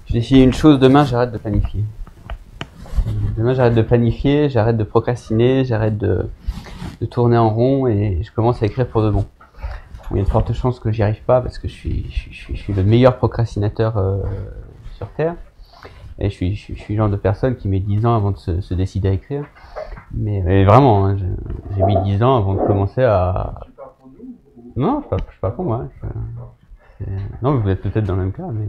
J'ai décidé une chose, demain j'arrête de planifier. Demain j'arrête de planifier, j'arrête de procrastiner, j'arrête de tourner en rond et je commence à écrire pour de bon. Il y a de fortes chances que j'y arrive pas parce que je suis le meilleur procrastinateur sur Terre. Et je suis le genre de personne qui met 10 ans avant de se décider à écrire. Mais vraiment, hein, j'ai mis 10 ans avant de commencer à... Non, je parle pas pour moi. Non, vous êtes peut-être dans le même cas, mais...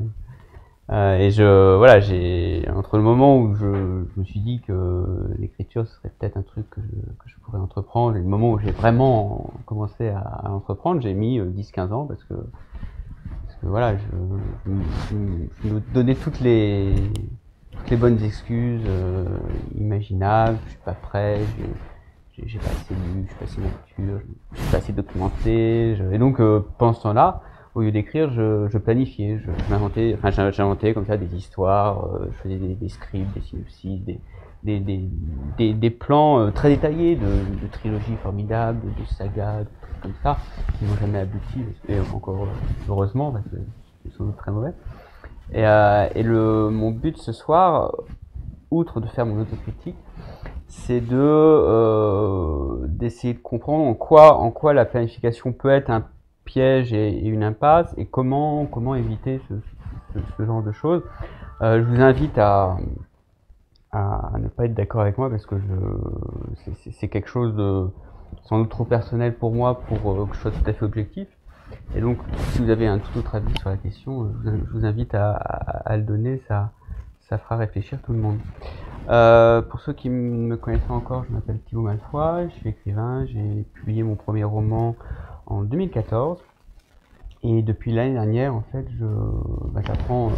et voilà, entre le moment où je me suis dit que l'écriture serait peut-être un truc que je pourrais entreprendre, et le moment où j'ai vraiment commencé à entreprendre, j'ai mis 10-15 ans parce que voilà, je me donnais toutes les bonnes excuses imaginables. Je suis pas prêt, j'ai pas assez lu, je suis pas assez mature, je suis pas assez documenté. Et donc pendant ce temps-là, au lieu d'écrire, je planifiais, j'inventais comme ça des histoires, je faisais des scripts, des synopsis, des plans très détaillés de trilogies formidables, de sagas, de trucs comme ça, qui n'ont jamais abouti, et encore heureusement, parce que c'est sans doute très mauvais. Et mon but ce soir, outre de faire mon autocritique, c'est d'essayer de comprendre en quoi la planification peut être un piège et une impasse, et comment éviter ce genre de choses. Je vous invite à ne pas être d'accord avec moi parce que c'est quelque chose de sans doute trop personnel pour moi pour que je sois tout à fait objectif. Et donc, si vous avez un tout autre avis sur la question, je vous invite à le donner, ça fera réfléchir tout le monde. Pour ceux qui ne me connaissent pas encore, je m'appelle Thibaut Malfoy, je suis écrivain, j'ai publié mon premier roman en 2014. Et depuis l'année dernière, en fait, j'apprends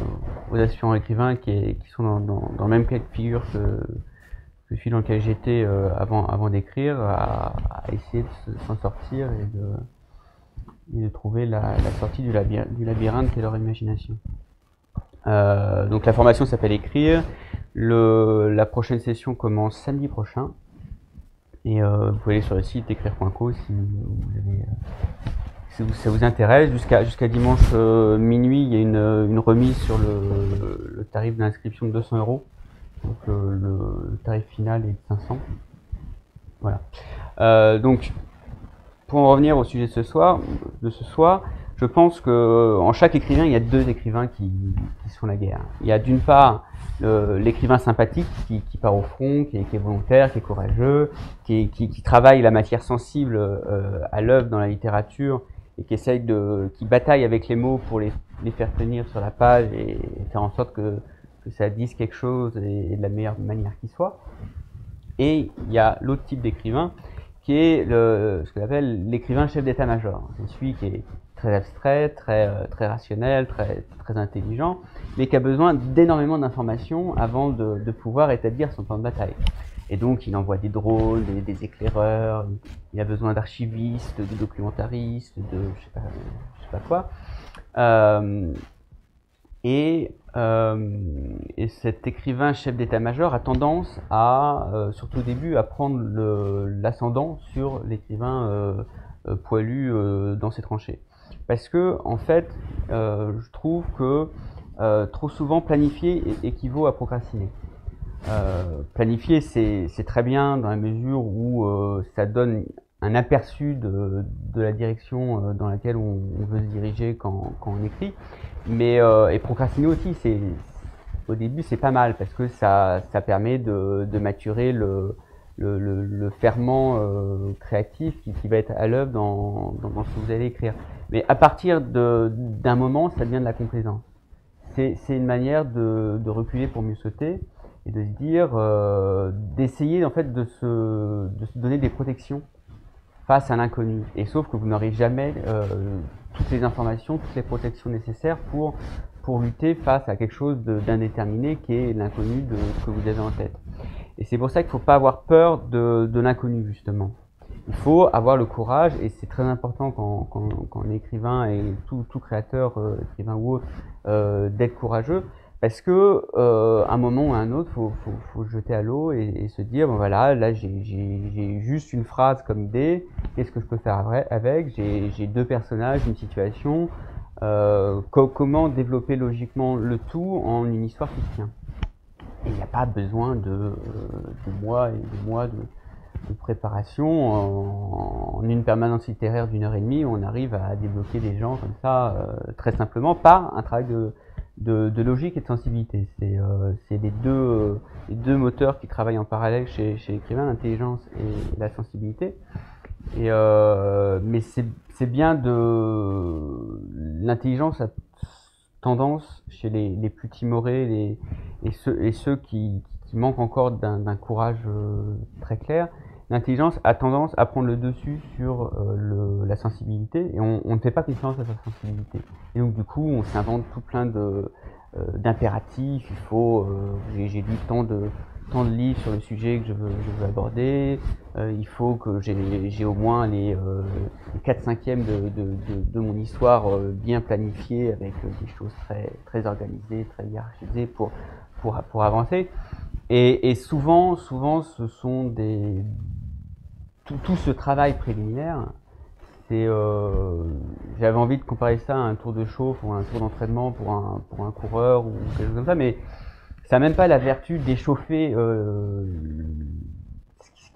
aux aspirants écrivains qui sont dans le même cas de figure que celui dans lequel j'étais avant d'écrire, à essayer de s'en sortir et de trouver la sortie du labyrinthe qu'est leur imagination. Donc la formation s'appelle Écrire. La prochaine session commence samedi prochain. Et vous pouvez aller sur le site écrire.co si ça vous intéresse. Jusqu'à dimanche minuit, il y a une remise sur le tarif d'inscription de 200 €. Donc le tarif final est de 500. Voilà. Donc pour en revenir au sujet de ce soir, je pense que en chaque écrivain, il y a deux écrivains qui se font la guerre. Il y a d'une part l'écrivain sympathique qui part au front, qui est volontaire, qui est courageux, qui travaille la matière sensible à l'œuvre dans la littérature et qui bataille avec les mots pour les faire tenir sur la page et faire en sorte que ça dise quelque chose et de la meilleure manière qui soit. Et il y a l'autre type d'écrivain qui est ce qu'on appelle l'écrivain chef d'état-major. C'est celui qui est très abstrait, très rationnel, très intelligent, mais qui a besoin d'énormément d'informations avant de pouvoir établir son plan de bataille. Et donc il envoie des drones, des éclaireurs, il a besoin d'archivistes, de documentaristes, de je sais pas quoi. Et cet écrivain chef d'état-major a tendance surtout au début, à prendre l'ascendant sur l'écrivain poilu dans ses tranchées. Parce que, en fait, je trouve que trop souvent planifier équivaut à procrastiner. Planifier, c'est très bien dans la mesure où ça donne un aperçu de la direction dans laquelle on veut se diriger quand on écrit. Mais et procrastiner aussi, au début c'est pas mal parce que ça permet de maturer le ferment créatif qui va être à l'œuvre dans ce que vous allez écrire. Mais à partir d'un moment, ça devient de la complaisance. C'est une manière de reculer pour mieux sauter et de se dire, d'essayer en fait de se donner des protections face à l'inconnu. Et sauf que vous n'aurez jamais toutes les informations, toutes les protections nécessaires pour lutter face à quelque chose d'indéterminé qui est l'inconnu de ce que vous avez en tête. Et c'est pour ça qu'il ne faut pas avoir peur de l'inconnu, justement. Il faut avoir le courage, et c'est très important quand on est écrivain et tout créateur, écrivain ou autre, d'être courageux, parce que à un moment ou à un autre, faut se jeter à l'eau et se dire bon voilà, là j'ai juste une phrase comme idée, qu'est-ce que je peux faire avec? J'ai deux personnages, une situation, comment développer logiquement le tout en une histoire qui se tient. Et il n'y a pas besoin de mois et de mois de préparation. En une permanence littéraire d'1 h 30, on arrive à débloquer des gens comme ça très simplement par un travail de logique et de sensibilité. C'est les deux moteurs qui travaillent en parallèle chez l'écrivain, l'intelligence et la sensibilité. Mais c'est bien l'intelligence a tendance chez les plus timorés et ceux qui manquent encore d'un courage très clair. L'intelligence a tendance à prendre le dessus sur la sensibilité, et on ne fait pas confiance à sa sensibilité. Et donc du coup, on s'invente tout plein d'impératifs. Il faut, j'ai lu tant de livres sur le sujet que je veux aborder. Il faut que j'ai au moins les 4/5 de mon histoire bien planifiée, avec des choses très organisées, très hiérarchisées pour avancer. Et souvent, ce sont tout ce travail préliminaire. J'avais envie de comparer ça à un tour de chauffe ou un tour d'entraînement pour un coureur ou quelque chose comme ça, mais ça n'a même pas la vertu d'échauffer ce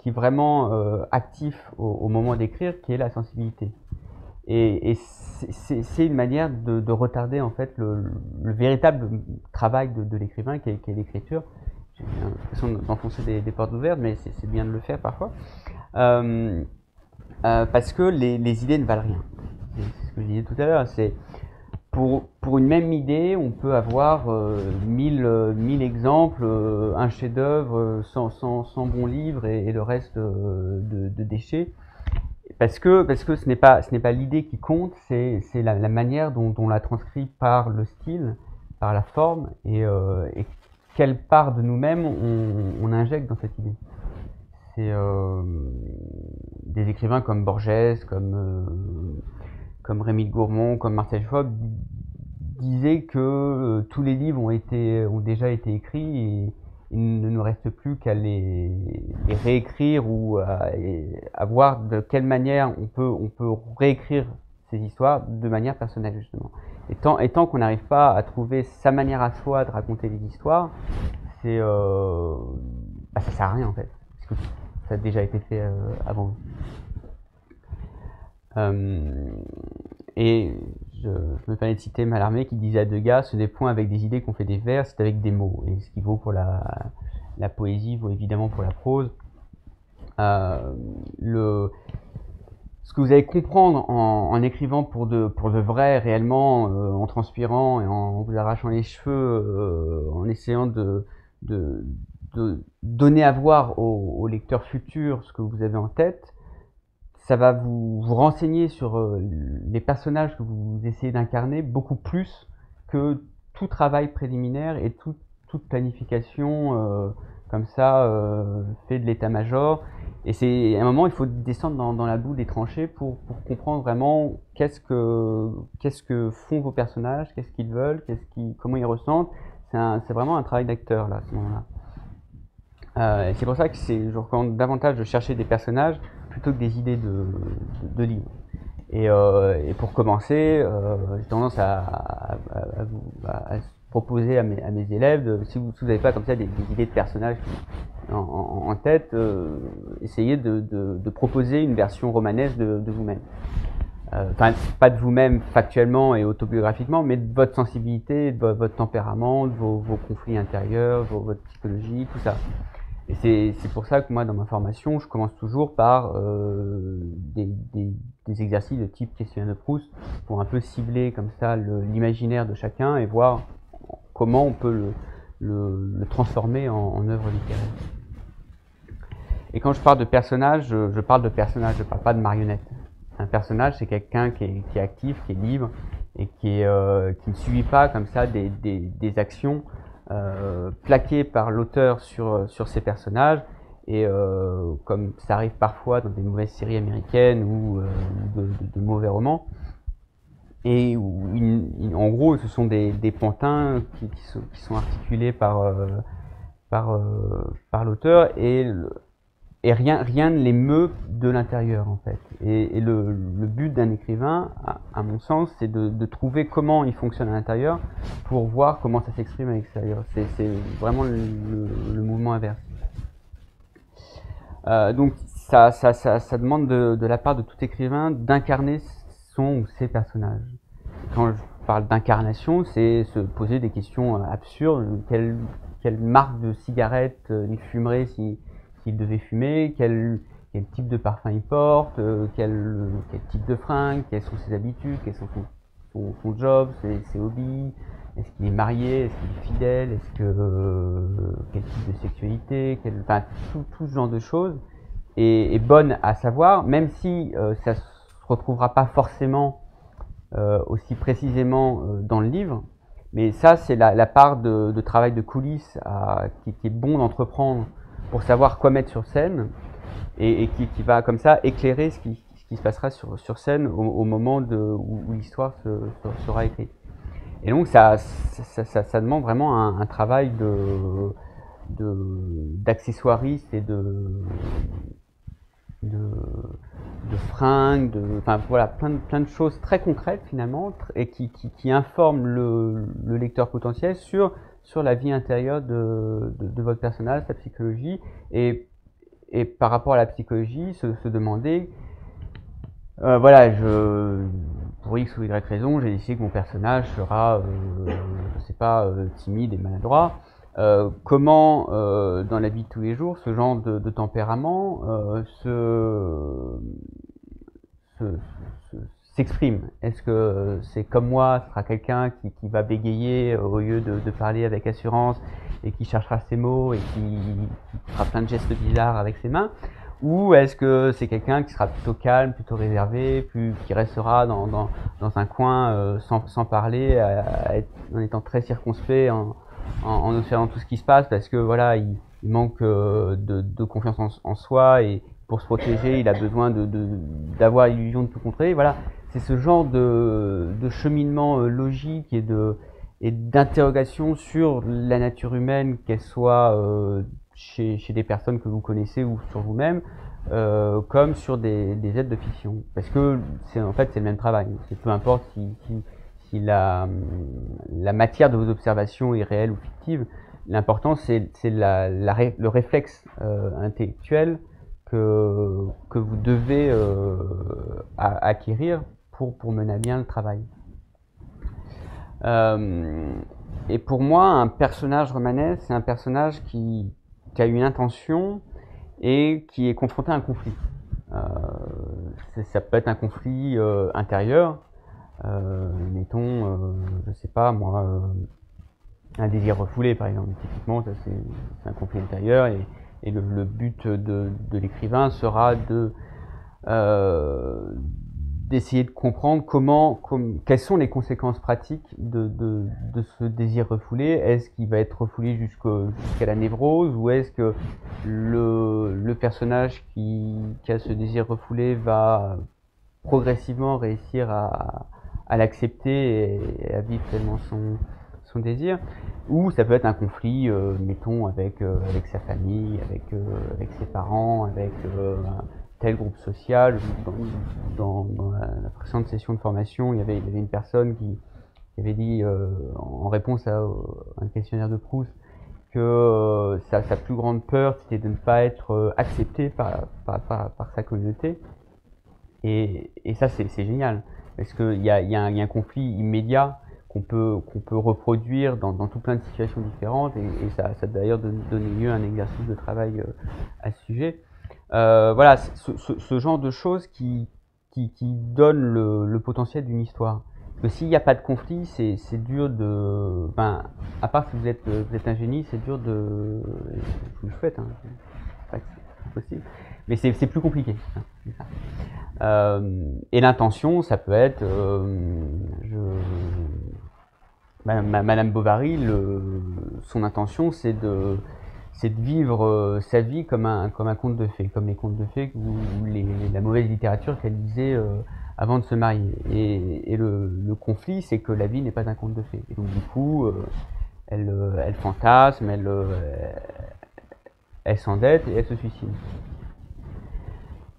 qui est vraiment actif au moment d'écrire, qui est la sensibilité. Et c'est une manière de retarder en fait le véritable travail de l'écrivain, qui est l'écriture. J'ai l'impression d'enfoncer des portes ouvertes, mais c'est bien de le faire parfois. Parce que les idées ne valent rien. C'est ce que je disais tout à l'heure. C'est pour une même idée, on peut avoir 1000 exemples, un chef-d'œuvre, 100 bons livres et le reste de déchets. Parce que ce n'est pas l'idée qui compte, c'est la manière dont on la transcrit par le style, par la forme, et quelle part de nous-mêmes on injecte dans cette idée. C'est des écrivains comme Borges, comme Rémy de Gourmont, comme Marcel Foch disaient que tous les livres ont déjà été écrits, et il ne nous reste plus qu'à les réécrire ou à voir de quelle manière on peut réécrire ces histoires de manière personnelle, justement. Et tant qu'on n'arrive pas à trouver sa manière à soi de raconter les histoires, ça sert à rien en fait, parce que ça a déjà été fait avant. Et je me permets de citer Mallarmé qui disait à Degas: ce n'est point avec des idées qu'on fait des vers, c'est avec des mots. Et ce qui vaut pour la poésie vaut évidemment pour la prose. Ce que vous allez comprendre en écrivant pour de vrai, réellement, en transpirant et en vous arrachant les cheveux, en essayant de donner à voir au lecteur futur ce que vous avez en tête, ça va vous renseigner sur les personnages que vous essayez d'incarner beaucoup plus que tout travail préliminaire et toute planification comme ça fait de l'état-major. Et à un moment, il faut descendre dans la boue des tranchées pour comprendre vraiment qu'est-ce que font vos personnages, qu'est-ce qu'ils veulent, comment ils ressentent. C'est vraiment un travail d'acteur là, à ce moment-là. C'est pour ça que je recommande davantage de chercher des personnages plutôt que des idées de livres. Et pour commencer, j'ai tendance à proposer à mes élèves, si vous n'avez pas comme ça des idées de personnages en tête, essayez de proposer une version romanesque de vous-même. Enfin, pas de vous-même factuellement et autobiographiquement, mais de votre sensibilité, de votre tempérament, de vos conflits intérieurs, votre psychologie, tout ça. Et c'est pour ça que moi, dans ma formation, je commence toujours par des exercices de type questionnaire de Proust, pour un peu cibler comme ça l'imaginaire de chacun et voir comment on peut le transformer en œuvre littéraire. Et quand je parle de personnage, je parle de personnage, je ne parle pas de marionnette. Un personnage, c'est quelqu'un qui est actif, qui est libre, et qui ne subit pas comme ça des actions plaquées par l'auteur sur ses personnages, et comme ça arrive parfois dans des mauvaises séries américaines ou de mauvais romans, et où en gros ce sont des pantins qui sont articulés par l'auteur, et et rien ne les meut de l'intérieur, en fait. Et le but d'un écrivain, à mon sens, c'est de trouver comment il fonctionne à l'intérieur pour voir comment ça s'exprime à l'extérieur. C'est vraiment le mouvement inverse. Donc ça demande de la part de tout écrivain d'incarner son ou ses personnages. Quand je parle d'incarnation, c'est se poser des questions absurdes. Quelle marque de cigarette il fumerait s'il devait fumer, quel type de parfum il porte, quel type de fringues, quelles sont ses habitudes, quels sont son job, ses hobbies, est-ce qu'il est marié, est-ce qu'il est fidèle, quel type de sexualité, enfin, tout ce genre de choses est bonne à savoir, même si ça se retrouvera pas forcément aussi précisément dans le livre. Mais ça, c'est la part de travail de coulisses qui est bon d'entreprendre pour savoir quoi mettre sur scène et qui va comme ça éclairer ce qui se passera sur scène au moment où l'histoire sera écrite. Et donc ça demande vraiment un travail d'accessoiriste et de fringues, enfin voilà, plein de choses très concrètes finalement et qui informent le lecteur potentiel sur la vie intérieure de votre personnage, sa psychologie, et par rapport à la psychologie, se demander, voilà, pour X ou Y raison, j'ai décidé que mon personnage sera, je sais pas, timide et maladroit. Comment, dans la vie de tous les jours, ce genre de tempérament s'exprime? Est-ce que c'est comme moi, ce sera quelqu'un qui va bégayer au lieu de parler avec assurance et qui cherchera ses mots et qui fera plein de gestes bizarres avec ses mains? Ou est-ce que c'est quelqu'un qui sera plutôt calme, plutôt réservé, qui restera dans un coin sans parler, en étant très circonspect, en observant tout ce qui se passe, parce que voilà, il manque de confiance en soi, et pour se protéger, il a besoin d'avoir l'illusion de tout contrôler. Voilà, c'est ce genre de cheminement logique et d'interrogation sur la nature humaine, qu'elle soit chez des personnes que vous connaissez ou sur vous-même, comme sur des êtres de fiction. Parce que en fait, c'est le même travail. C'est peu importe si la matière de vos observations est réelle ou fictive, l'important c'est le réflexe intellectuel que vous devez acquérir pour mener à bien le travail. Et pour moi, un personnage romanesque, c'est un personnage qui a une intention et qui est confronté à un conflit. Ça peut être un conflit intérieur, mettons, je sais pas moi, un désir refoulé par exemple. Typiquement, ça c'est un conflit intérieur, et le but de l'écrivain sera d'essayer de comprendre quelles sont les conséquences pratiques de ce désir refoulé. Est-ce qu'il va être refoulé jusqu'à la névrose, ou est-ce que le personnage qui a ce désir refoulé va progressivement réussir à l'accepter et à vivre pleinement son désir? Ou ça peut être un conflit, mettons, avec sa famille, avec ses parents, avec tel groupe social. Dans la précédente session de formation, il y avait une personne qui avait dit, en réponse à un questionnaire de Proust, que sa plus grande peur, c'était de ne pas être accepté par sa communauté. Et ça, c'est génial, parce qu'il y a un conflit immédiat qu'on peut reproduire dans tout plein de situations différentes, et ça a d'ailleurs donné lieu à un exercice de travail à ce sujet. Voilà, ce genre de choses qui donne le potentiel d'une histoire. Parce que s'il n'y a pas de conflit, c'est dur à part si vous êtes un génie, c'est dur de... Vous le faites, hein, c'est impossible. Mais c'est plus compliqué. Hein, et l'intention, ça peut être... Madame Bovary, son intention, c'est de vivre sa vie comme un conte de fées, comme les contes de fées ou la mauvaise littérature qu'elle lisait avant de se marier. Et le conflit, c'est que la vie n'est pas un conte de fées. Et donc du coup, elle fantasme, elle s'endette et elle se suicide.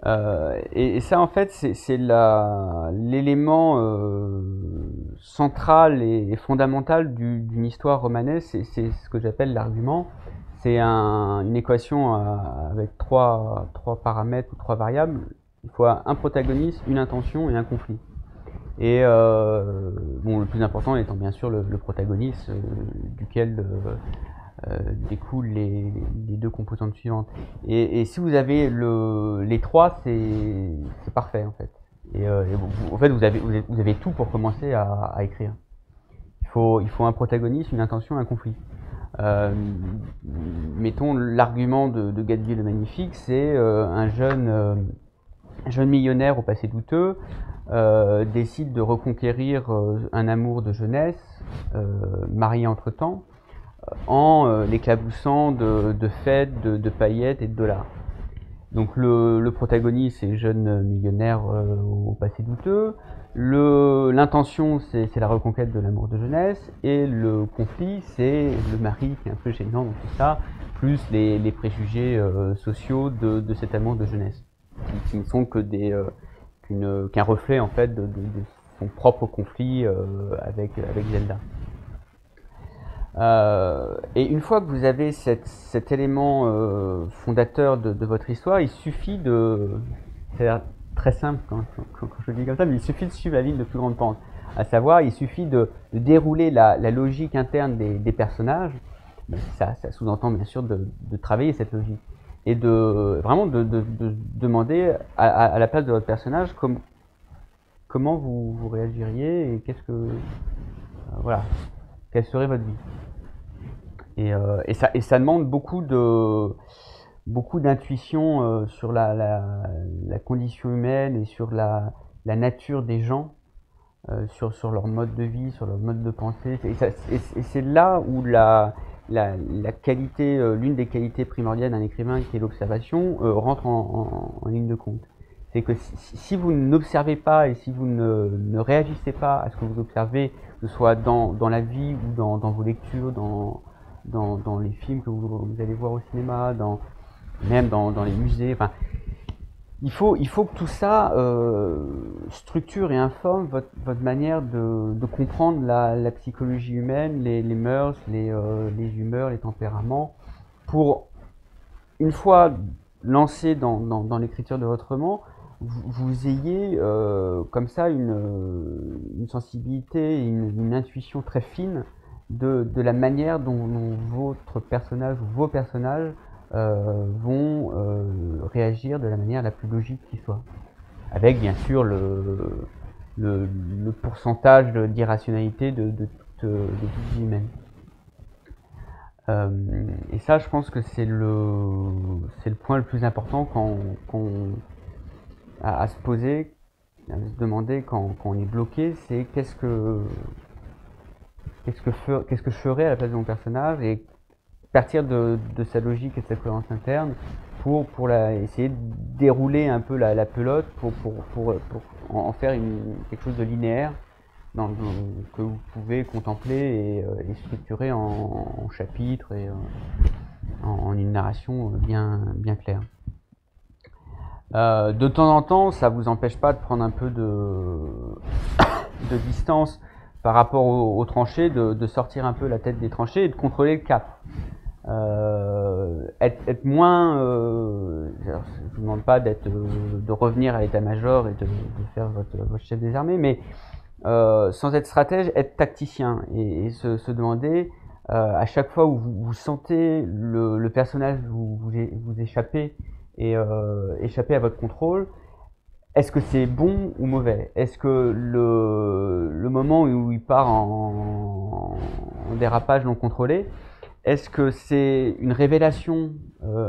Et ça, en fait, c'est l'élément central et fondamental d'une histoire romanesque. C'est ce que j'appelle l'argument. C'est une équation avec trois paramètres ou trois variables. Il faut un protagoniste, une intention et un conflit. Et bon, le plus important étant bien sûr le protagoniste, duquel découlent les deux composantes suivantes. Et si vous avez les trois, c'est parfait en fait. Et en fait, vous avez tout pour commencer à écrire. Il faut un protagoniste, une intention, un conflit. Mettons l'argument de Gatsby le Magnifique, c'est un jeune millionnaire au passé douteux décide de reconquérir un amour de jeunesse, marié entre-temps, en l'éclaboussant de fêtes, de paillettes et de dollars. Donc le protagoniste, c'est le jeune millionnaire au passé douteux. L'intention, c'est la reconquête de l'amour de jeunesse. Et le conflit, c'est le mari qui est un peu gênant dans tout ça, plus les préjugés sociaux de cet amour de jeunesse, qui ne sont que qu'un reflet en fait de son propre conflit avec Zelda. Et une fois que vous avez cet élément fondateur de votre histoire, il suffit c'est très simple quand je le dis comme ça, mais il suffit de suivre la ligne de plus grande pente. À savoir, il suffit de dérouler la logique interne des personnages. Ça sous-entend bien sûr de travailler cette logique. Et vraiment de demander à la place de votre personnage comment vous réagiriez et voilà, quelle serait votre vie. Et ça demande beaucoup d'intuition sur la condition humaine et sur la nature des gens, sur leur mode de vie, sur leur mode de pensée. Et c'est là où la qualité, l'une des qualités primordiales d'un écrivain, qui est l'observation, rentre en ligne de compte. C'est que si vous n'observez pas et si vous ne réagissez pas à ce que vous observez, que ce soit dans la vie ou dans vos lectures, dans les films que vous allez voir au cinéma, même dans les musées, enfin, il faut que tout ça structure et informe votre manière de comprendre la psychologie humaine, les mœurs, les humeurs, les tempéraments, pour, une fois lancé dans l'écriture de votre roman, vous ayez comme ça une sensibilité, une intuition très fine de la manière dont votre personnage ou vos personnages vont réagir de la manière la plus logique qui soit. Avec bien sûr le pourcentage d'irrationalité de toute vie humaine. Et ça, je pense que c'est le point le plus important à se poser, à se demander quand on est bloqué, c'est qu'est-ce que je ferais à la place de mon personnage, et partir de sa logique et de sa cohérence interne pour essayer de dérouler un peu la pelote pour en faire quelque chose de linéaire que vous pouvez contempler et structurer en chapitres et en une narration bien claire. De temps en temps, ça vous empêche pas de prendre un peu de distance par rapport aux tranchées, de sortir un peu la tête des tranchées et de contrôler le cap. Être moins, je ne vous demande pas de revenir à l'état-major et de faire votre chef des armées, mais sans être stratège, être tacticien et se demander à chaque fois où vous sentez le personnage vous échapper et échapper à votre contrôle, est-ce que c'est bon ou mauvais? Est-ce que le moment où il part en dérapage non contrôlé, est-ce que c'est une révélation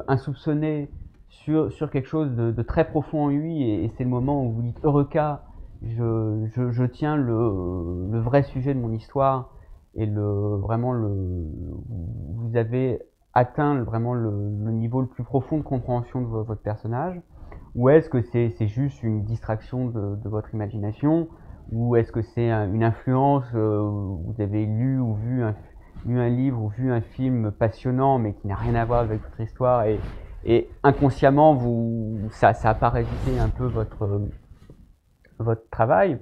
insoupçonnée sur quelque chose de très profond en lui, et c'est le moment où vous dites Eureka, je tiens le vrai sujet de mon histoire, et vous avez atteint vraiment le niveau le plus profond de compréhension de votre personnage? Ou est-ce que c'est juste une distraction de votre imagination? Ou est-ce que c'est une influence, vous avez lu ou vu un livre ou vu un film passionnant mais qui n'a rien à voir avec votre histoire, et et inconsciemment, ça n'a pas réduit un peu votre travail.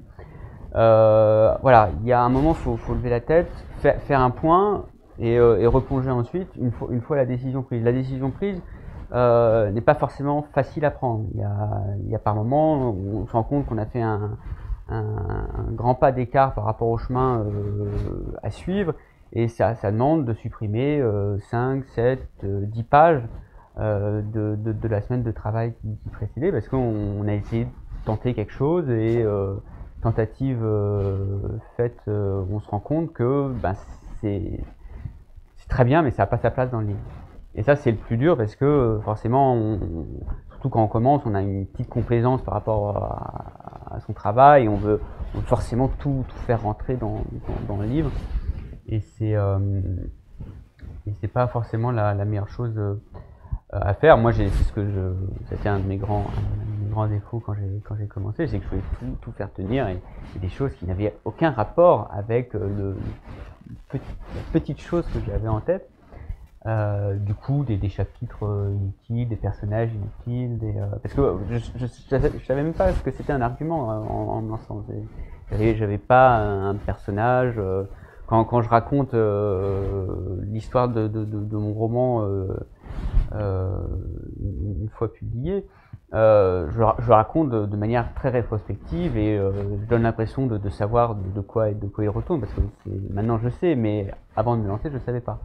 Voilà, il y a un moment, faut lever la tête, faire un point et replonger ensuite une fois la décision prise. La décision prise n'est pas forcément facile à prendre. Il y a par moments, on se rend compte qu'on a fait un grand pas d'écart par rapport au chemin à suivre, et ça demande de supprimer 5, 7, 10 pages de la semaine de travail qui précédait, parce qu'on a essayé de tenter quelque chose, et tentative faite, on se rend compte que c'est très bien, mais ça n'a pas sa place dans le livre. Et ça, c'est le plus dur, parce que forcément, surtout quand on commence, on a une petite complaisance par rapport à son travail, et on veut forcément tout faire rentrer dans le livre. Et c'est pas forcément la meilleure chose à faire. Moi, c'était un de mes grands défauts quand j'ai commencé, c'est que je voulais tout faire tenir, et des choses qui n'avaient aucun rapport avec la petite chose que j'avais en tête. Du coup, des chapitres inutiles, des personnages inutiles, parce que je savais même pas ce que c'était un argument en me lançant. J'avais pas un personnage. Quand je raconte l'histoire de mon roman une fois publié, je raconte de manière très rétrospective, et je donne l'impression de savoir de quoi il retourne, parce que maintenant je sais, mais avant de me lancer, je savais pas.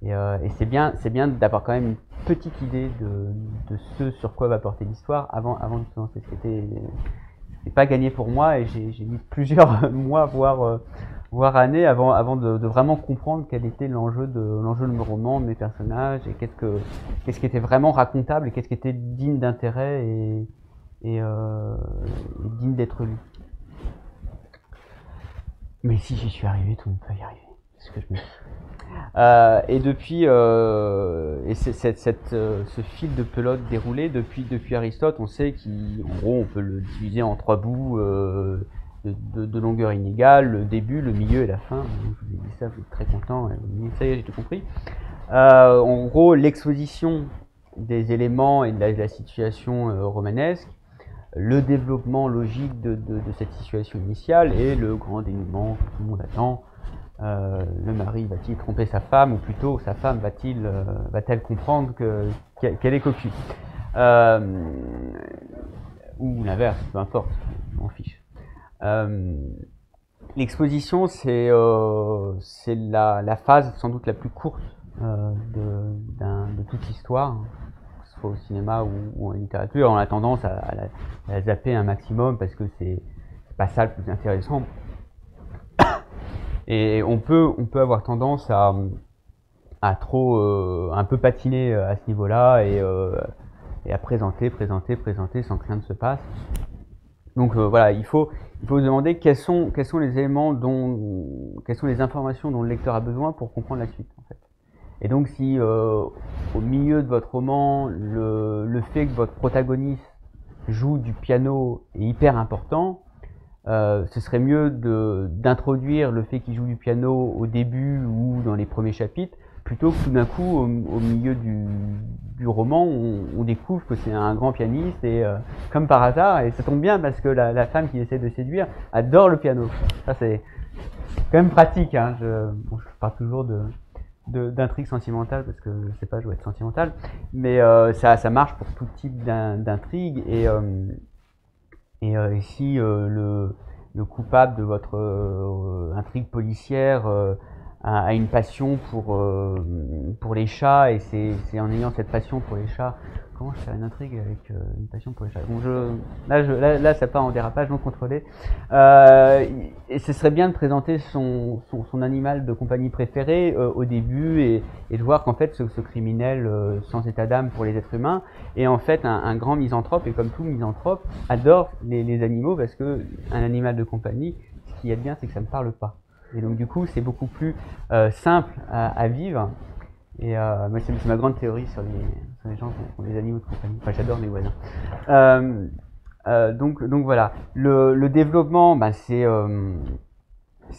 Et c'est bien d'avoir quand même une petite idée de ce sur quoi va porter l'histoire avant de se lancer. C'était pas gagné pour moi, et j'ai mis plusieurs mois, voire années avant de vraiment comprendre quel était l'enjeu de mon roman, de mes personnages, et qu'est-ce qui était vraiment racontable, et qu'est-ce qui était digne d'intérêt et digne d'être lu. Mais si j'y suis arrivé, tout le monde peut y arriver. C'est ce que je me dis. Et depuis, ce fil de pelote déroulé depuis Aristote, on sait qu'en gros on peut le diviser en 3 bouts de longueur inégale: le début, le milieu et la fin. Je vous ai dit ça, vous êtes très content, ça y est, j'ai tout compris. En gros, l'exposition des éléments et de la situation romanesque, le développement logique de cette situation initiale, et le grand dénouement que tout le monde attend. Le mari va-t-il tromper sa femme, ou plutôt sa femme va-t-elle comprendre qu'elle est cocu, ou l'inverse, peu importe, je m'en fiche. L'exposition, c'est la phase sans doute la plus courte de toute l'histoire, que ce soit au cinéma ou en littérature. On a tendance à zapper un maximum, parce que c'est pas ça le plus intéressant. Et on peut avoir tendance à trop un peu patiner à ce niveau-là, et à présenter sans que rien ne se passe. Donc voilà, il faut se demander quels sont les éléments quelles sont les informations dont le lecteur a besoin pour comprendre la suite, en fait. Et donc, si au milieu de votre roman, le fait que votre protagoniste joue du piano est hyper important, ce serait mieux d'introduire le fait qu'il joue du piano au début ou dans les premiers chapitres, plutôt que tout d'un coup, au milieu du roman, on découvre que c'est un grand pianiste, et comme par hasard, et ça tombe bien, parce que la femme qu'il essaie de séduire adore le piano. Ça, c'est quand même pratique, hein. Je parle toujours d'intrigue sentimentale, parce que je sais pas, je dois être sentimental, mais ça marche pour tout type d'intrigue. Et si le coupable de votre intrigue policière a une passion pour les chats, et c'est en ayant cette passion pour les chats, comment je fais une intrigue avec une passion pour les chats? Bon, là ça part en dérapage non contrôlé. Et ce serait bien de présenter son animal de compagnie préféré au début, et de voir qu'en fait ce criminel sans état d'âme pour les êtres humains est en fait un grand misanthrope, et comme tout misanthrope adore les animaux, parce que un animal de compagnie, ce qui est bien, c'est que ça ne parle pas. Et donc du coup, c'est beaucoup plus simple à vivre. Et moi, c'est ma grande théorie sur les gens qui ont des animaux de compagnie. Enfin, j'adore mes voisins. Donc voilà. Le développement, c'est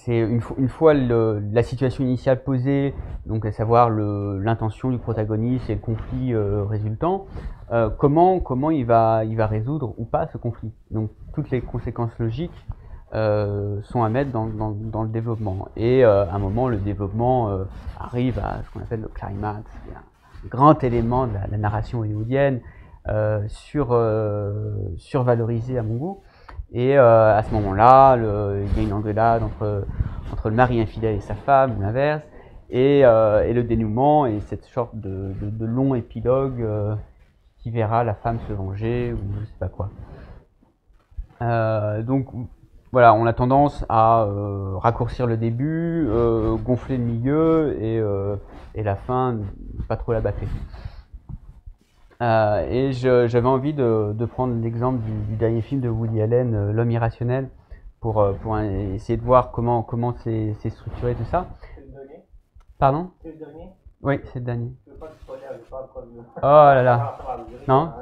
une fois la situation initiale posée, donc à savoir l'intention du protagoniste et le conflit résultant, comment il va résoudre ou pas ce conflit. Donc toutes les conséquences logiques sont à mettre dans le développement. Et à un moment, le développement arrive à ce qu'on appelle le climax, qui est un grand élément de la narration hollywoodienne, survalorisé à mon goût. Et à ce moment-là, il y a une engueulade entre le mari infidèle et sa femme, ou l'inverse, et le dénouement, et cette sorte de long épilogue qui verra la femme se venger, ou je sais pas quoi. Donc voilà, on a tendance à raccourcir le début, gonfler le milieu, et la fin, pas trop la bâcler. Et j'avais envie de prendre l'exemple du dernier film de Woody Allen, L'homme irrationnel, pour essayer de voir comment c'est structuré tout ça. C'est le dernier? Pardon? C'est le dernier? Oui, c'est le dernier. Je veux pas te spoiler, je veux pas encore vu. Oh là là. Ça va, Non?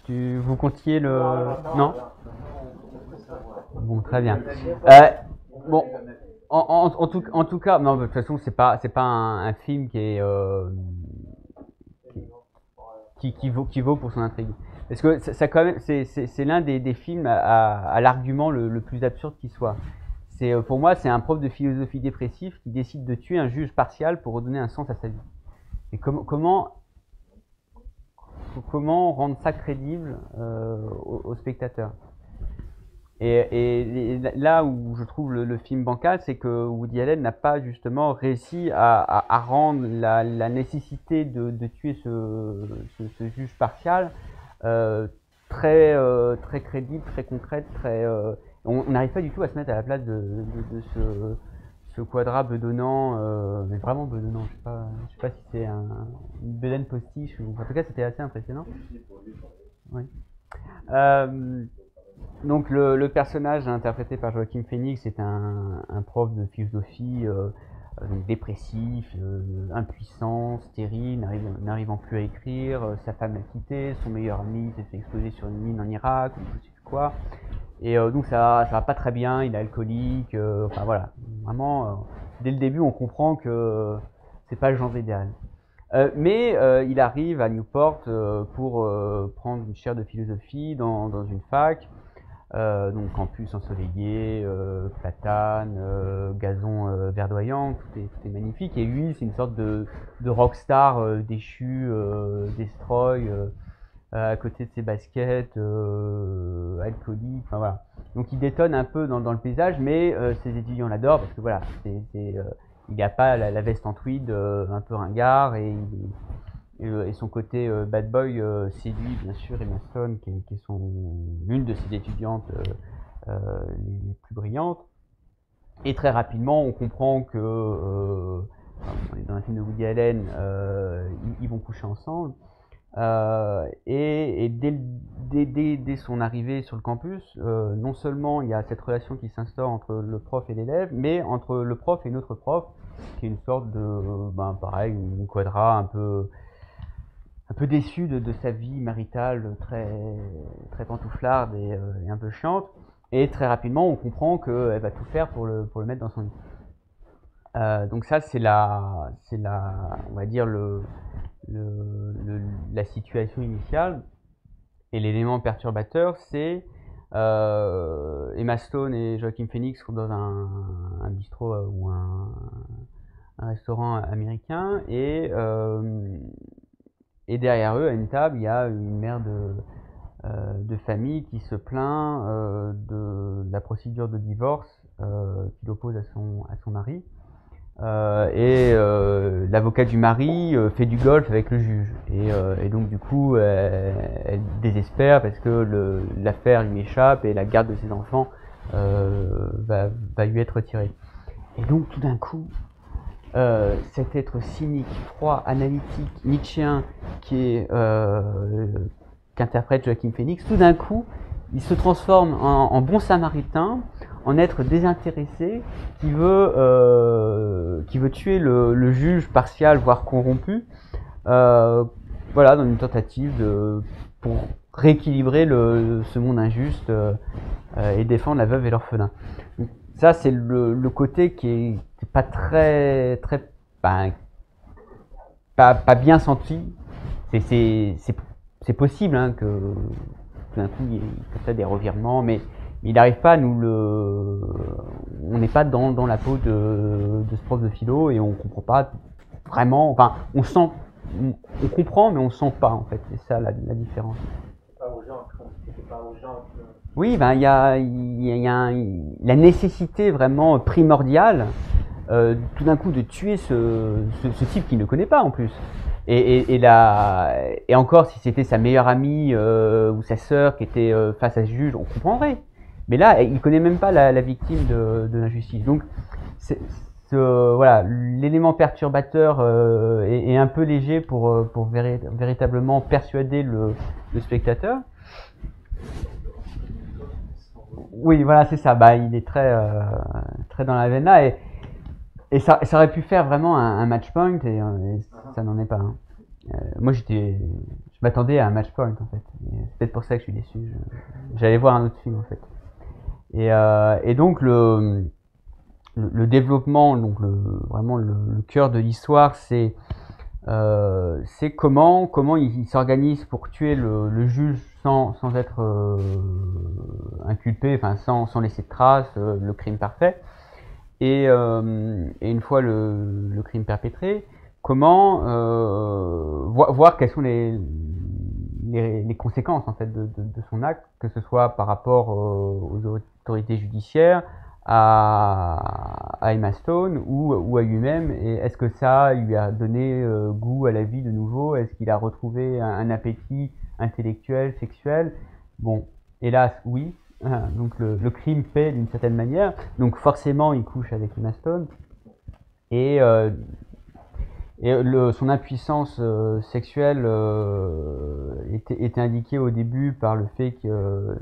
vous Vous comptiez le... Non? Bon, très bien. Bon, en tout cas, non, de toute façon, c'est pas un film qui est qui vaut pour son intrigue. Parce que ça quand même, c'est l'un des films à l'argument le plus absurde qui soit. Pour moi, c'est un prof de philosophie dépressif qui décide de tuer un juge partial pour redonner un sens à sa vie. Et comment rendre ça crédible au spectateur? Et là où je trouve le film bancal, c'est que Woody Allen n'a pas justement réussi à rendre la nécessité de tuer ce juge partial très crédible, très concrète, on n'arrive pas du tout à se mettre à la place de ce quadra bedonnant, mais vraiment bedonnant. Je sais pas si c'est une bedaine postiche, ou en tout cas c'était assez impressionnant. Oui. Donc le personnage interprété par Joaquin Phoenix est un prof de philosophie donc dépressif, impuissant, stérile, n'arrivant plus à écrire, sa femme l'a quitté, son meilleur ami s'est fait exploser sur une mine en Irak, ou je sais plus quoi. Et donc ça va pas très bien, il est alcoolique, enfin voilà, vraiment dès le début on comprend que c'est pas le genre idéal. Mais il arrive à Newport pour prendre une chaire de philosophie dans une fac. Donc campus ensoleillé, platane, gazon verdoyant, tout est magnifique. Et lui, c'est une sorte de rockstar déchu, destroy, à côté de ses baskets, alcoolique, enfin voilà. Donc il détonne un peu dans le paysage, mais ses étudiants l'adorent parce que voilà, il n'a pas la veste en tweed un peu ringard, et son côté bad boy séduit bien sûr Emma Stone, qui est l'une de ses étudiantes les plus brillantes. Et très rapidement, on comprend que on est dans un film de Woody Allen, ils vont coucher ensemble. Et dès son arrivée sur le campus, non seulement il y a cette relation qui s'instaure entre le prof et l'élève, mais entre le prof et une autre prof, qui est une sorte de, pareil, une quadra un peu déçue de sa vie maritale très pantouflarde et un peu chiante. Et très rapidement, on comprend qu'elle va tout faire pour le mettre dans son lit. Donc ça, c'est on va dire la situation initiale. Et l'élément perturbateur, c'est Emma Stone et Joaquin Phoenix sont dans un bistrot ou un restaurant américain, et derrière eux, à une table, il y a une mère de famille qui se plaint de la procédure de divorce qu'il oppose à son mari. Et l'avocat du mari fait du golf avec le juge. Et donc du coup, elle désespère parce que l'affaire lui échappe et la garde de ses enfants va lui être retirée. Et donc tout d'un coup, cet être cynique, froid, analytique, nietzschéen qu'interprète Joaquin Phoenix, tout d'un coup, il se transforme en bon samaritain, en être désintéressé, qui veut tuer le juge partial, voire corrompu, voilà, dans une tentative pour rééquilibrer ce monde injuste et défendre la veuve et l'orphelin. Ça, c'est le côté qui est pas très, très, ben, pas bien senti. C'est possible hein, que tout d'un coup il y ait peut-être des revirements, mais il n'arrive pas à nous le. On n'est pas dans la peau de ce prof de philo et on comprend pas vraiment. Enfin, on sent, on comprend, mais on sent pas en fait. C'est ça la différence. C'est pas urgent, c'est pas urgent. Oui, ben il y a la nécessité vraiment primordiale tout d'un coup de tuer ce type qu'il ne connaît pas en plus. Et encore, si c'était sa meilleure amie ou sa sœur qui était face à ce juge, on comprendrait. Mais là, il connaît même pas la victime de l'injustice. Donc, voilà, l'élément perturbateur est un peu léger pour véritablement persuader le spectateur. Oui, voilà, c'est ça. Bah, il est très dans la veine là. Et ça aurait pu faire vraiment un match point et ça n'en est pas. Hein. Moi, je m'attendais à un match point en fait. C'est peut-être pour ça que je suis déçu. J'allais voir un autre film en fait. Et donc le développement, donc vraiment le cœur de l'histoire, c'est comment il s'organise pour tuer le juge sans être inculpé, enfin sans laisser de traces, le crime parfait. Et une fois le crime perpétré, comment voir quelles sont les conséquences en fait de son acte, que ce soit par rapport aux autorités judiciaires, à Emma Stone ou à lui-même. Et est-ce que ça lui a donné goût à la vie de nouveau? Est-ce qu'il a retrouvé un appétit intellectuel, sexuel? Bon, hélas, oui. Donc le crime paie d'une certaine manière. Donc forcément, il couche avec Emma Stone. Et son impuissance sexuelle était indiquée au début par le fait que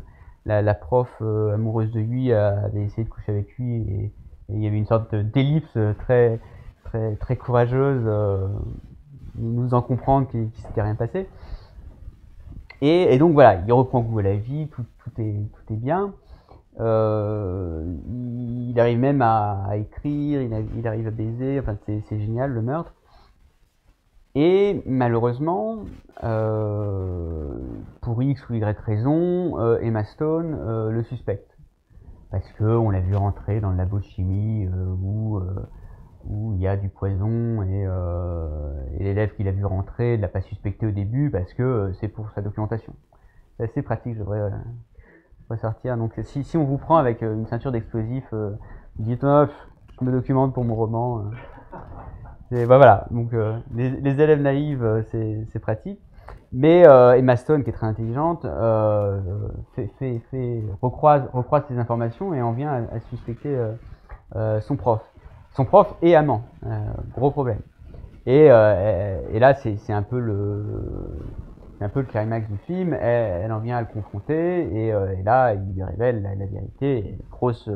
la prof amoureuse de lui avait essayé de coucher avec lui et il y avait une sorte d'ellipse très, très, très courageuse, nous faisant comprendre qu'il ne s'était rien passé. Et donc voilà, il reprend goût à la vie, tout est bien. Il arrive même à écrire, il arrive à baiser, enfin c'est génial le meurtre. Et malheureusement, pour X ou Y raison, Emma Stone le suspecte. Parce qu'on l'a vu rentrer dans le labo de chimie où il y a du poison et l'élève qui l'a vu rentrer ne l'a pas suspecté au début parce que c'est pour sa documentation. C'est assez pratique, je devrais sortir. Donc si on vous prend avec une ceinture d'explosifs, vous dites oh, je me documente pour mon roman. Voilà, donc les élèves naïfs, c'est pratique. Mais Emma Stone, qui est très intelligente, recroise ces informations et en vient à suspecter son prof. Son prof et amant, gros problème. Et là, c'est un peu le climax du film. Elle en vient à le confronter et là, il lui révèle la vérité. Grosse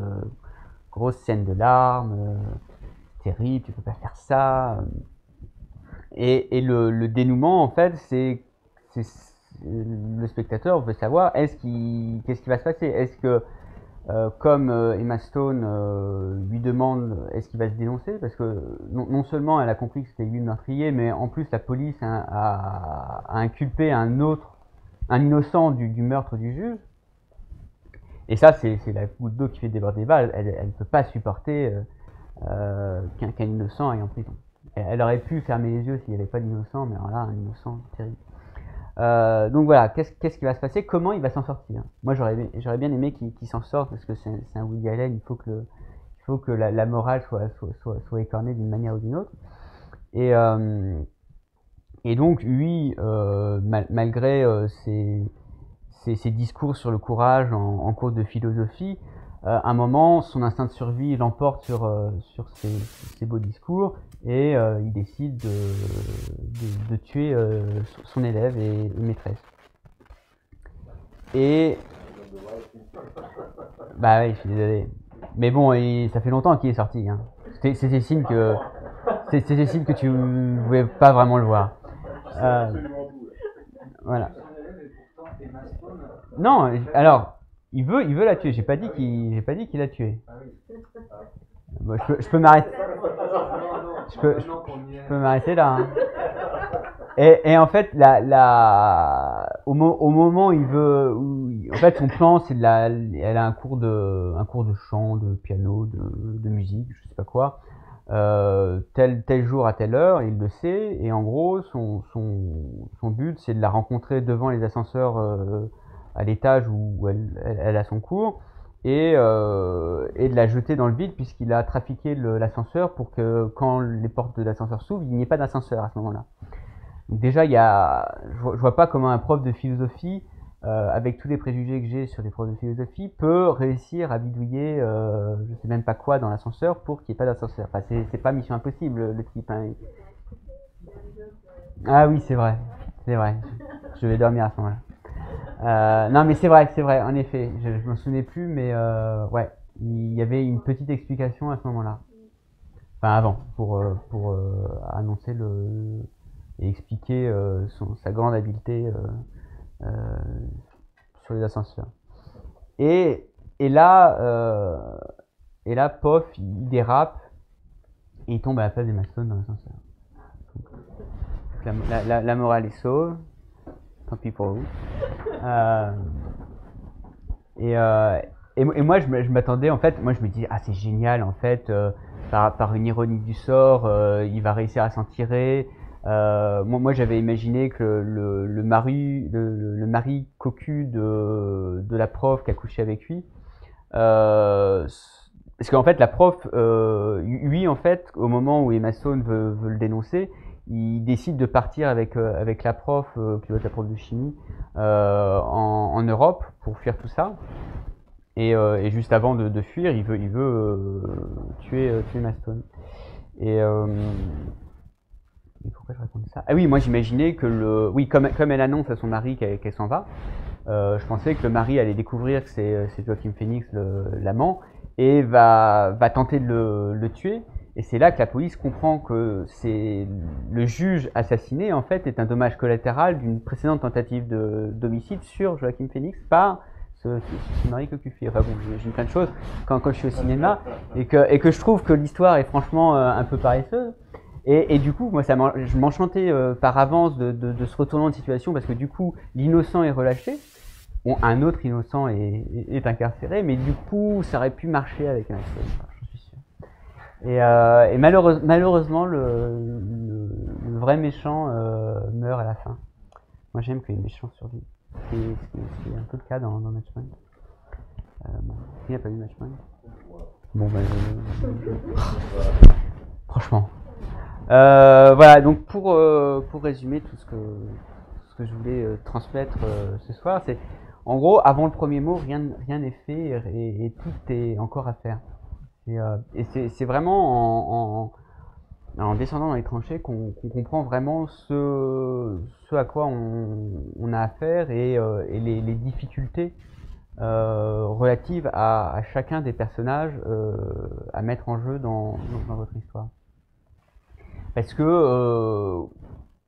scène de larmes. Terrible, tu peux pas faire ça. Et le dénouement, en fait, c'est le spectateur veut savoir qu'est-ce qui va se passer. Est-ce que comme Emma Stone lui demande est-ce qu'il va se dénoncer, parce que non seulement elle a compris que c'était lui le meurtrier, mais en plus la police a inculpé un innocent du meurtre du juge. Et ça, c'est la goutte d'eau qui fait déborder les balles. Elle ne peut pas supporter qu'un innocent aille en prison. Elle aurait pu fermer les yeux s'il n'y avait pas d'innocent, mais alors là, un innocent, terrible. Donc voilà, qu'est-ce qui va se passer? Comment il va s'en sortir? Moi, j'aurais bien aimé qu'il s'en sorte, parce que c'est un Woody Allen, il faut que la morale soit écornée d'une manière ou d'une autre. Et donc, lui, malgré ses discours sur le courage en cours de philosophie, à un moment, son instinct de survie l'emporte sur ses beaux discours et il décide de tuer son élève et maîtresse. Et bah oui, je suis désolé. Mais bon, ça fait longtemps qu'il est sorti. Hein. C'était signe que tu ne pouvais pas vraiment le voir. Voilà. Non, alors il veut la tuer. J'ai pas dit qu'il l'a tué. Ah oui. Bon, je peux m'arrêter. Je peux m'arrêter là. Hein. Et en fait, au moment où il veut, en fait, son plan, c'est elle a un cours de chant, de piano, de musique, je sais pas quoi, tel jour à telle heure, il le sait, et en gros, son but, c'est de la rencontrer devant les ascenseurs à l'étage où elle a son cours, et de la jeter dans le vide puisqu'il a trafiqué l'ascenseur pour que quand les portes de l'ascenseur s'ouvrent, il n'y ait pas d'ascenseur à ce moment-là. Donc déjà, je vois pas comment un prof de philosophie, avec tous les préjugés que j'ai sur les profs de philosophie, peut réussir à bidouiller, je sais même pas quoi dans l'ascenseur pour qu'il n'y ait pas d'ascenseur. Enfin, c'est pas mission impossible, le type. Hein. Ah oui, c'est vrai. Je vais dormir à ce moment-là. Non, mais c'est vrai, en effet. Je m'en souvenais plus, mais ouais, il y avait une petite explication à ce moment-là. Enfin, avant, pour annoncer et expliquer sa grande habileté sur les ascenseurs. Et là, pof, il dérape et il tombe à la place des Maston dans l'ascenseur. La morale est sauve. Tant pis pour vous. Et moi, je m'attendais, en fait, moi je me disais, ah c'est génial, en fait, par une ironie du sort, il va réussir à s'en tirer. Moi j'avais imaginé que le mari cocu de la prof qui a couché avec lui, parce qu'en fait la prof, lui en fait, au moment où Emma Stone veut le dénoncer, il décide de partir avec la prof, qui doit être la prof de chimie, en Europe pour fuir tout ça. Et juste avant de fuir, il veut tuer Maston. Et pourquoi je raconte ça? Ah oui, moi j'imaginais que comme elle annonce à son mari qu'elle s'en va, je pensais que le mari allait découvrir que c'est Joaquin Phoenix, l'amant, et va tenter de le tuer. Et c'est là que la police comprend que c'est le juge assassiné, en fait, est un dommage collatéral d'une précédente tentative d'homicide sur Joaquin Phoenix par ce mari cocu. Enfin bon, j'ai plein de choses quand je suis au cinéma, et que je trouve que l'histoire est franchement un peu paresseuse. Et du coup, moi, je m'enchantais par avance de ce retournement de situation, parce que du coup, l'innocent est relâché. Bon, un autre innocent est incarcéré, mais du coup, ça aurait pu marcher avec un seul, j'en suis sûr. Et malheureusement, le vrai méchant meurt à la fin. Moi, j'aime que les méchants survivent. C'est un peu le cas dans Matchpoint. Bon, il n'y a pas vu Matchpoint. Bon, franchement. Voilà, donc pour résumer tout ce que je voulais transmettre ce soir, c'est en gros, avant le premier mot, rien n'est fait et tout est encore à faire. Et c'est vraiment en descendant dans les tranchées qu'on comprend vraiment ce à quoi on a affaire et les difficultés relatives à chacun des personnages à mettre en jeu dans votre histoire. Parce que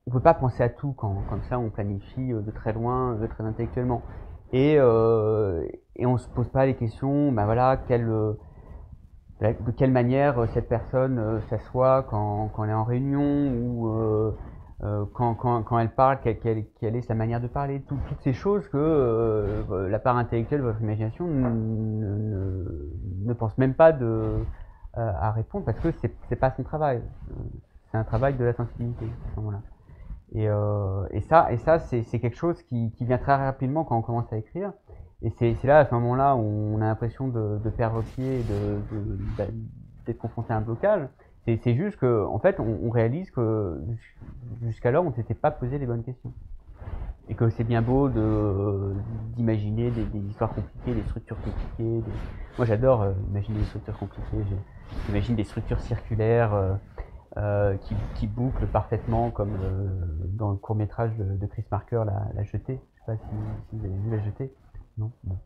on peut pas penser à tout comme ça, on planifie de très loin, de très intellectuellement. Et on se pose pas les questions, ben voilà, de quelle manière cette personne s'assoit quand elle est en réunion, ou quand elle parle, quelle est sa manière de parler, toutes ces choses que la part intellectuelle de votre imagination ne pense même pas à répondre, parce que c'est pas son travail. C'est un travail de la sensibilité à ce moment-là. Et ça c'est quelque chose qui vient très rapidement quand on commence à écrire. Et c'est là, à ce moment-là, où on a l'impression de perdre pied, d'être confronté à un blocage. C'est juste qu'en fait, on réalise que jusqu'alors, on ne s'était pas posé les bonnes questions. Et que c'est bien beau d'imaginer des histoires compliquées, des structures compliquées. Moi, j'adore imaginer des structures compliquées. J'imagine des structures circulaires qui bouclent parfaitement, comme dans le court-métrage de Chris Marker, La Jetée. Je ne sais pas si vous avez vu La Jetée. Non, bon.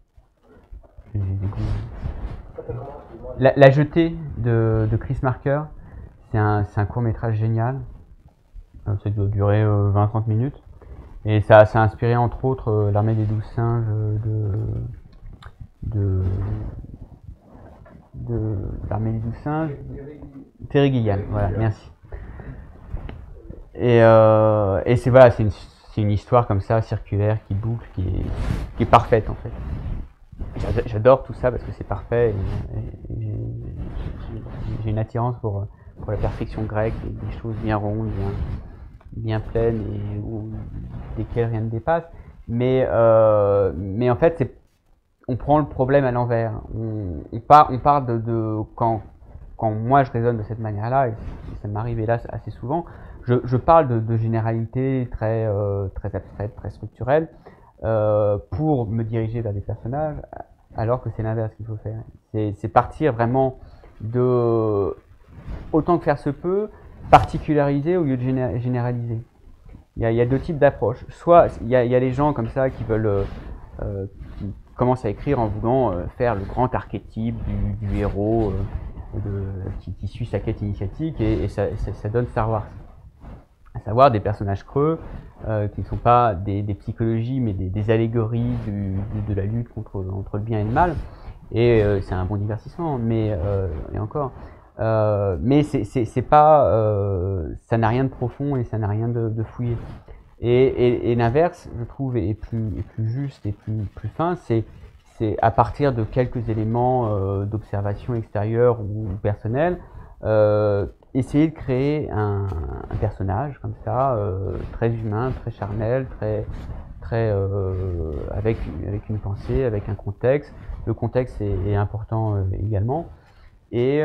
La Jetée de Chris Marker, c'est un court-métrage génial. Ça doit durer 20-30 minutes. Et ça a inspiré entre autres L'Armée des 12 singes l'Arménie du singe. Terry Gilliam, voilà, merci. Et c'est voilà, c'est une histoire comme ça, circulaire, qui boucle, qui est parfaite en fait. J'adore tout ça parce que c'est parfait. Et j'ai une attirance pour la perfection grecque, des choses bien rondes, bien pleines et desquelles rien ne dépasse. Mais en fait, on prend le problème à l'envers. On parle de quand moi je raisonne de cette manière-là, et ça m'arrive hélas assez souvent, je parle de généralités très abstraites, très structurelles, pour me diriger vers des personnages, alors que c'est l'inverse qu'il faut faire. C'est partir vraiment de, autant que faire se peut, particulariser au lieu de généraliser. Il y a deux types d'approches. Soit il y a les gens comme ça qui veulent, qui commencent à écrire en voulant faire le grand archétype du héros qui suit sa quête initiatique, et ça donne Star Wars. À savoir des personnages creux, qui ne sont pas des psychologies, mais des allégories de la lutte entre le bien et le mal. Et c'est un bon divertissement, mais et encore. Mais c'est pas, ça n'a rien de profond et ça n'a rien de fouillé. Et l'inverse, je trouve, est plus juste et plus fin. C'est à partir de quelques éléments d'observation extérieure ou personnelle, essayer de créer un personnage comme ça, très humain, très charnel, avec une pensée, avec un contexte. Le contexte est important également. Et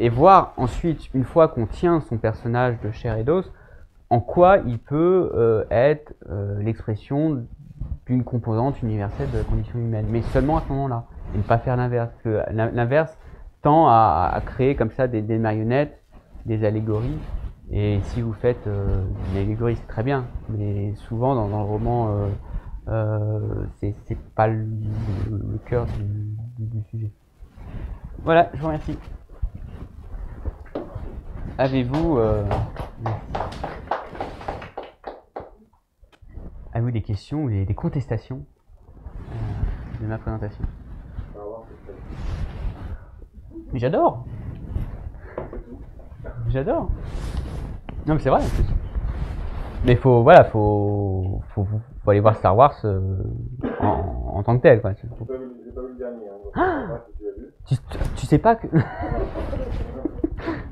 voir ensuite, une fois qu'on tient son personnage de chair et d'os, en quoi il peut être l'expression d'une composante universelle de la condition humaine. Mais seulement à ce moment-là, et ne pas faire l'inverse. Parce que l'inverse tend à créer comme ça des marionnettes, des allégories. Et si vous faites une allégorie, c'est très bien. Mais souvent, dans le roman, c'est pas le cœur du sujet. Voilà, je vous remercie. Avez-vous des questions ou des contestations de ma présentation? Mais j'adore. J'adore. Non mais c'est vrai en plus. Mais faut aller voir Star Wars en tant que tel, quoi. J'ai pas vu le dernier. Hein, tu sais pas que...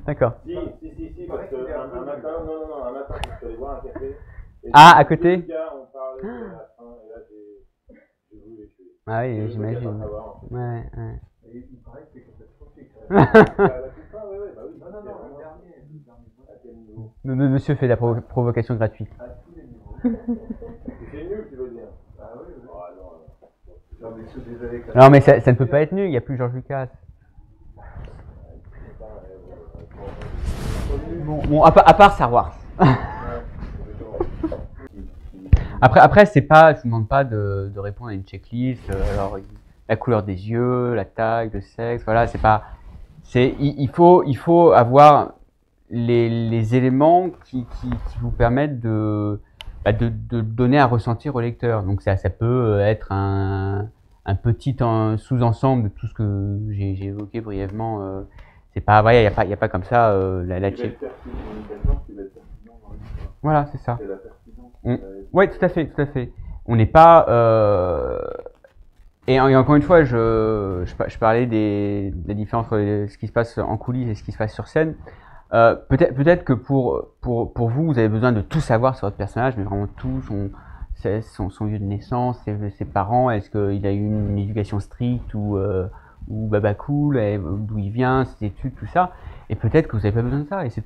D'accord. Si, parce que un matin, un matin, je suis allé boire un café. À côté. Les gars ont parlé de la fin, et là, j'ai voulu les tuer. Ah oui, j'imagine. Ouais. Et il paraît que c'est catastrophique. La toute fin, oui, bah oui. Non, le dernier. À quel niveau? Monsieur fait de la provocation gratuite. À tous les niveaux. C'est nul, tu veux dire? Ah oui. Ah non. Non, mais ceux des années 80. Non mais ça ne peut pas être nul, il n'y a plus George Lucas. Bon, à part Star Wars. Après c'est pas, je vous demande pas de répondre à une checklist. Alors la couleur des yeux, la taille, le sexe, voilà, c'est pas. Il faut avoir les éléments qui vous permettent de donner un ressentir au lecteur. Donc ça peut être un petit sous-ensemble de tout ce que j'ai évoqué brièvement. C'est pas, il y a pas comme ça la check. Voilà, c'est ça. Oui, tout à fait. On n'est pas. Et encore une fois, je parlais de la différence entre ce qui se passe en coulisses et ce qui se passe sur scène. Peut-être que pour vous, vous avez besoin de tout savoir sur votre personnage, mais vraiment tout, son lieu de naissance, ses parents, est-ce qu'il a eu une éducation stricte ou baba cool, d'où il vient, ses études, tout ça. Et peut-être que vous n'avez pas besoin de ça, et c'est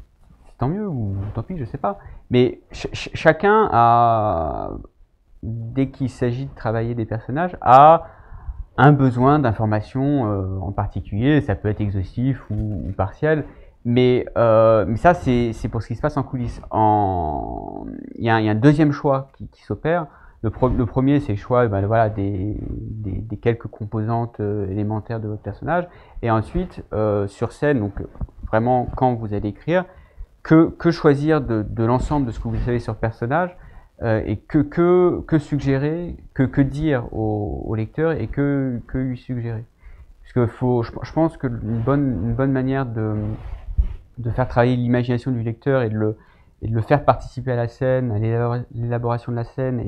tant mieux, ou tant pis, je sais pas. Mais chacun a, dès qu'il s'agit de travailler des personnages, a un besoin d'informations en particulier. Ça peut être exhaustif ou partiel. Mais ça, c'est pour ce qui se passe en coulisses. Il y a un deuxième choix qui s'opère. Le premier, c'est le choix des quelques composantes élémentaires de votre personnage. Et ensuite, sur scène, donc vraiment quand vous allez écrire, que choisir de l'ensemble de ce que vous savez sur le personnage, et que suggérer, que dire au lecteur et que lui suggérer. Parce que je pense que une bonne manière de faire travailler l'imagination du lecteur et de le faire participer à la scène, à l'élaboration de la scène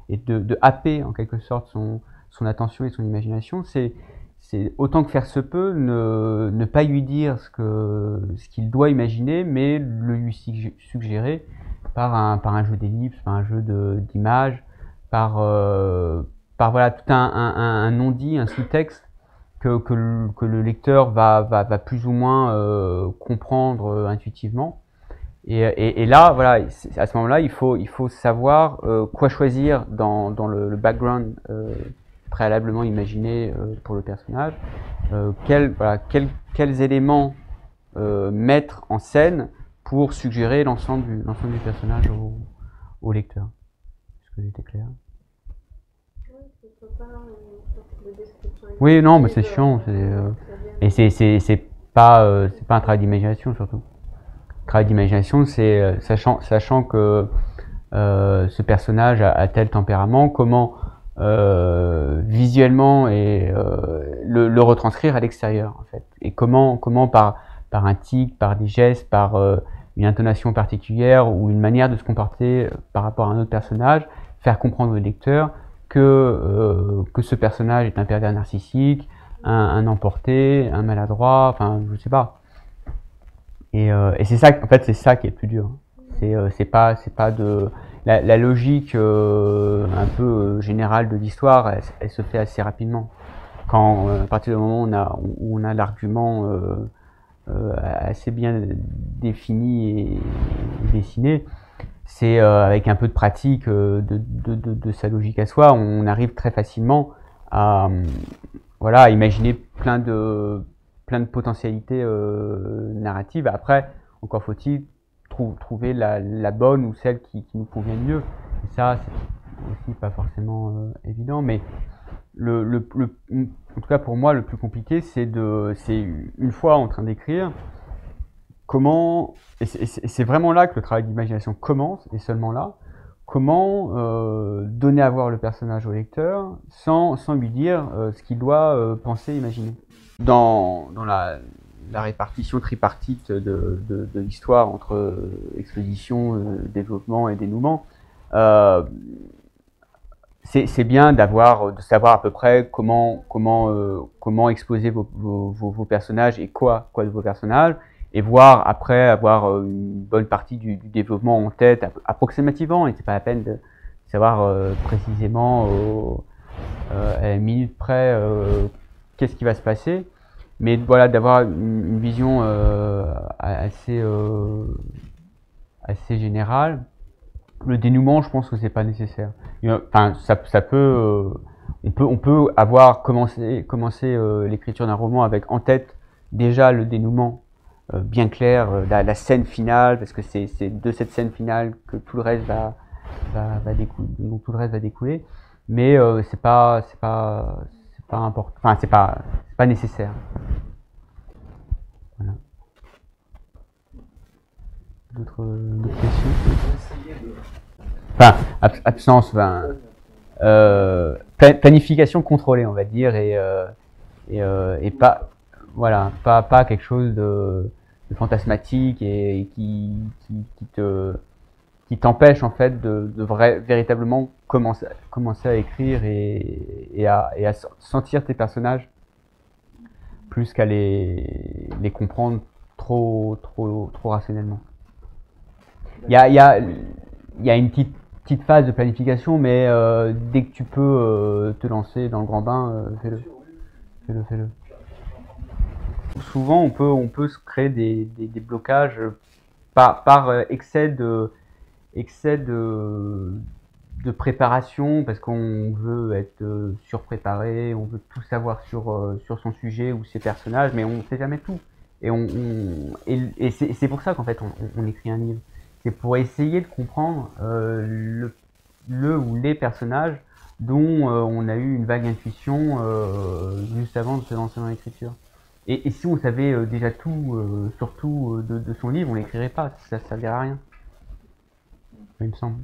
et de happer en quelque sorte son attention et son imagination, c'est autant que faire se peut ne pas lui dire ce qu'il doit imaginer, mais le lui suggérer par un jeu d'ellipse, par un jeu d'images, par voilà tout un non-dit, un sous-texte que le lecteur va plus ou moins comprendre intuitivement. Et là, voilà, à ce moment-là, il faut savoir quoi choisir dans le background préalablement imaginé pour le personnage, quels éléments mettre en scène pour suggérer l'ensemble du personnage au lecteur. Est-ce que j'étais clair? Oui, non, mais c'est chiant. Et c'est pas un travail d'imagination surtout. Le travail d'imagination, c'est sachant que ce personnage a tel tempérament, comment visuellement et le retranscrire à l'extérieur en fait. Et comment par un tic, par des gestes, par une intonation particulière ou une manière de se comporter par rapport à un autre personnage, faire comprendre au lecteur que ce personnage est un pervers narcissique, un emporté, un maladroit, enfin je sais pas. Et c'est ça, en fait, c'est ça qui est le plus dur. C'est pas de la logique un peu générale de l'histoire, elle se fait assez rapidement. Quand à partir du moment où on a l'argument assez bien défini et dessiné, c'est avec un peu de pratique de sa logique à soi, on arrive très facilement à voilà, imaginer plein de potentialités narratives. Après, encore faut-il trouver la bonne ou celle qui nous convient mieux. Et ça, c'est aussi pas forcément évident, mais en tout cas pour moi, le plus compliqué, c'est une fois en train d'écrire, comment, et c'est vraiment là que le travail d'imagination commence, et seulement là, comment donner à voir le personnage au lecteur sans lui dire ce qu'il doit penser, imaginer. Dans la répartition tripartite de l'histoire entre exposition, développement et dénouement, c'est bien de savoir à peu près comment exposer vos personnages et quoi de vos personnages, et voir après avoir une bonne partie du développement en tête approximativement, et c'est pas la peine de savoir précisément à la minute près qu'est-ce qui va se passer, mais voilà, d'avoir une vision assez générale. Le dénouement, je pense que c'est pas nécessaire. Enfin, ça peut, on peut avoir commencé l'écriture d'un roman avec en tête déjà le dénouement bien clair, la scène finale, parce que c'est de cette scène finale que tout le reste va découler, dont tout le reste va découler. Mais c'est pas important. Enfin, c'est pas nécessaire. Voilà. D'autres questions? Enfin, absence, planification contrôlée, on va dire, et pas, voilà, pas quelque chose de fantasmatique et qui t'empêche en fait de véritablement commencer à écrire et à sentir tes personnages plus qu'à les comprendre trop rationnellement. Il y a une petite phase de planification, mais dès que tu peux te lancer dans le grand bain, fais-le. Souvent, on peut se créer des blocages par excès de préparation, parce qu'on veut être surpréparé, on veut tout savoir sur son sujet ou ses personnages, mais on ne sait jamais tout. Et c'est pour ça qu'en fait on écrit un livre. C'est pour essayer de comprendre le ou les personnages dont on a eu une vague intuition juste avant de se lancer dans l'écriture. Et si on savait déjà tout, surtout de son livre, on l'écrirait pas, ça ne servirait à rien. Il me semble.